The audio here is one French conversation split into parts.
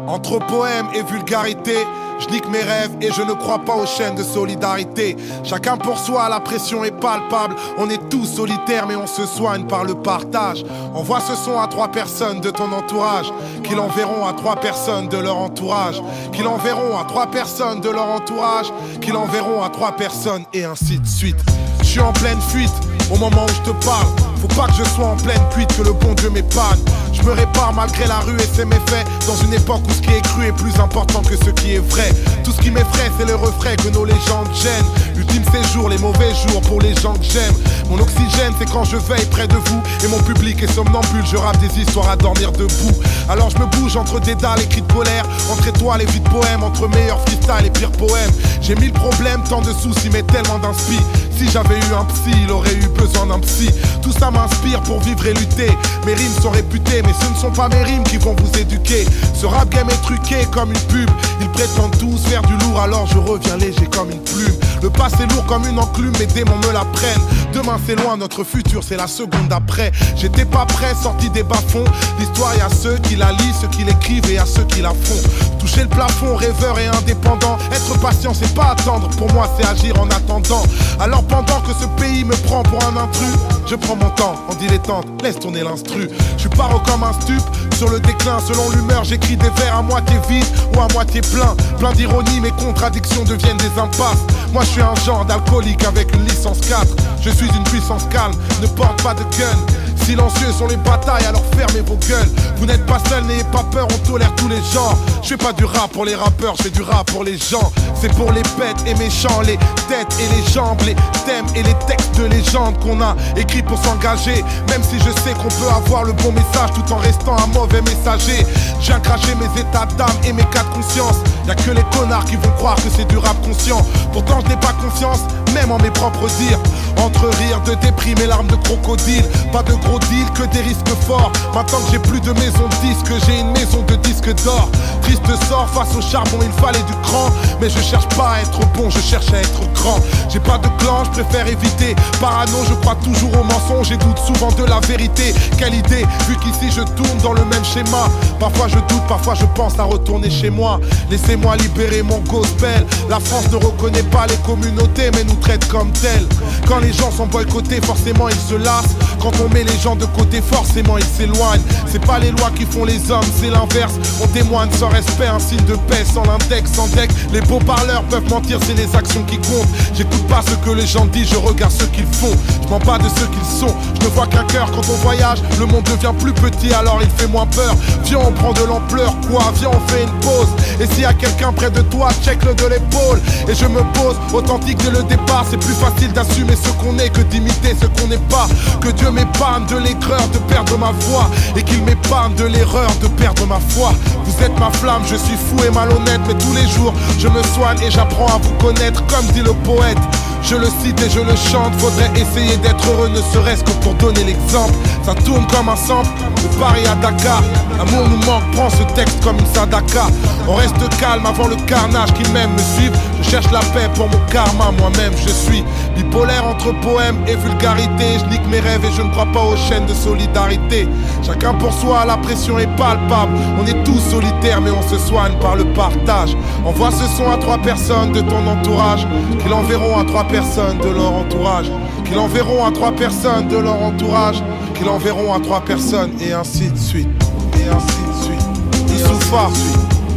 Entre poèmes et vulgarité, je nique mes rêves et je ne crois pas aux chaînes de solidarité. Chacun pour soi, la pression est palpable. On est tous solitaires mais on se soigne par le partage. Envoie ce son à 3 personnes de ton entourage, qui l'enverront à 3 personnes de leur entourage, qui l'enverront à 3 personnes de leur entourage, qui l'enverront à 3 personnes et ainsi de suite. Je suis en pleine fuite au moment où je te parle. Faut pas que je sois en pleine cuite, que le bon Dieu m'épargne. Je me répare malgré la rue et ses méfaits, dans une époque où ce qui est cru est plus important que ce qui est vrai. Tout ce qui m'effraie c'est le refrain que nos légendes gênent. Ultime séjour, les mauvais jours pour les gens que j'aime. Mon oxygène c'est quand je veille près de vous et mon public est somnambule. Je rappe des histoires à dormir debout. Alors je me bouge entre des dalles et cris de colère, entre étoiles et vies de poèmes, entre meilleurs freestyle et pires poèmes. J'ai 1000 problèmes, tant de soucis mais tellement d'inspi. Si j'avais eu un psy, il aurait eu besoin d'un psy. Tout ça m'inspire pour vivre et lutter. Mes rimes sont réputées, mais ce ne sont pas mes rimes qui vont vous éduquer. Ce rap game est truqué comme une pub. Ils prétendent tous faire du lourd, alors je reviens léger comme une plume. Le passé lourd comme une enclume, mes démons me la prennent. Demain c'est loin, notre futur c'est la seconde d'après. J'étais pas prêt, sorti des bas-fonds. L'histoire y a ceux qui la lisent, ceux qui l'écrivent et à ceux qui la font. Toucher le plafond, rêveur et indépendant. Être patient c'est pas attendre, pour moi c'est agir en attendant. Alors pendant que ce pays me prend pour un intrus, je prends mon temps en dilettante, laisse tourner l'instru. Je suis paro comme un stup, sur le déclin selon l'humeur. J'écris des vers à moitié vides ou à moitié plein. Plein d'ironie, mes contradictions deviennent des impasses. Moi je suis un genre d'alcoolique avec une licence 4. Je suis une puissance calme, ne porte pas de gun. Silencieux sont les batailles, alors fermez vos gueules. Vous n'êtes pas seul, n'ayez pas peur, on tolère tous les genres. Je fais pas du rap pour les rappeurs, je fais du rap pour les gens. C'est pour les bêtes et méchants, les têtes et les jambes, les thèmes et les textes de légende qu'on a écrits pour s'engager. Même si je sais qu'on peut avoir le bon message tout en restant un mauvais messager. Je viens cracher mes états d'âme et mes cas de conscience. Y'a que les connards qui vont croire que c'est du rap conscient. Pourtant je n'ai pas confiance, même en mes propres dires. Entre rire de déprime et larmes de crocodile. Pas de gros deal, que des risques forts. Maintenant que j'ai plus de maison de disques, j'ai une maison de disques d'or. Triste sort, face au charbon il fallait du cran. Mais je cherche pas à être bon, je cherche à être grand. J'ai pas de clan, je préfère éviter. Parano, je crois toujours aux mensonges et doute souvent de la vérité. Quelle idée, vu qu'ici je tourne dans le même schéma. Parfois je doute, parfois je pense à retourner chez moi. Laissez-moi libérer mon gospel. La France ne reconnaît pas les communautés mais nous traite comme telles. Quand les gens sont boycottés, forcément ils se lassent. Quand on met les gens de côté, forcément ils s'éloignent. C'est pas les lois qui font les hommes, c'est l'inverse. On témoigne sans respect, un signe de paix, sans l'index, sans deck. Les beaux parleurs peuvent mentir, c'est les actions qui comptent. J'écoute pas ce que les gens disent, je regarde ce qu'ils font. Je mens pas de ce qu'ils sont, je ne vois qu'un cœur. Quand on voyage, le monde devient plus petit, alors il fait moins peur. Viens on prend de l'ampleur, quoi, viens on fait une pause. Et s'il y a quelqu'un près de toi, check-le de l'épaule. Et je me pose, authentique dès le départ. C'est plus facile d'assumer ce qu'on est que d'imiter ce qu'on n'est pas. Que Dieu m'épargne de l'aigreur de perdre ma voix, et qu'il m'épargne de l'erreur de perdre ma foi. Vous êtes ma flamme, je suis fou et malhonnête, mais tous les jours je me soigne et j'apprends à vous connaître. Comme dit le poète, je le cite et je le chante. Faudrait essayer d'être heureux, ne serait-ce que pour donner l'exemple. Ça tourne comme un sample, de Paris à Dakar. L'amour nous manque, prends ce texte comme une sadaka. On reste calme avant le carnage, qui m'aime me suivent. Je cherche la paix pour mon karma, moi-même je suis bipolaire entre poèmes et vulgarité. Je nique mes rêves et je ne crois pas aux chaînes de solidarité. Chacun pour soi, la pression est palpable. On est tous solitaires mais on se soigne par le partage. Envoie ce son à 3 personnes de ton entourage, qui l'enverront à 3 personnes de leur entourage, qui l'enverront à 3 personnes de leur entourage, qui l'enverront à 3 personnes et ainsi de suite. Et ainsi de suite. Youssoufa,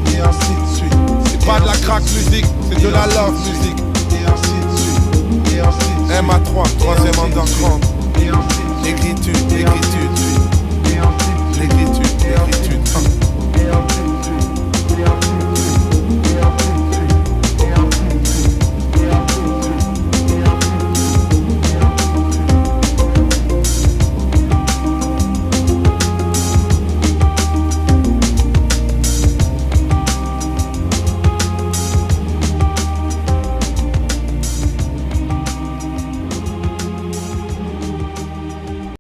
et ainsi de suite. C'est pas de la crack musique, c'est de la love musique. Et ainsi de suite. Et ainsi de suite. MA3, troisième underground. Écriture, écriture.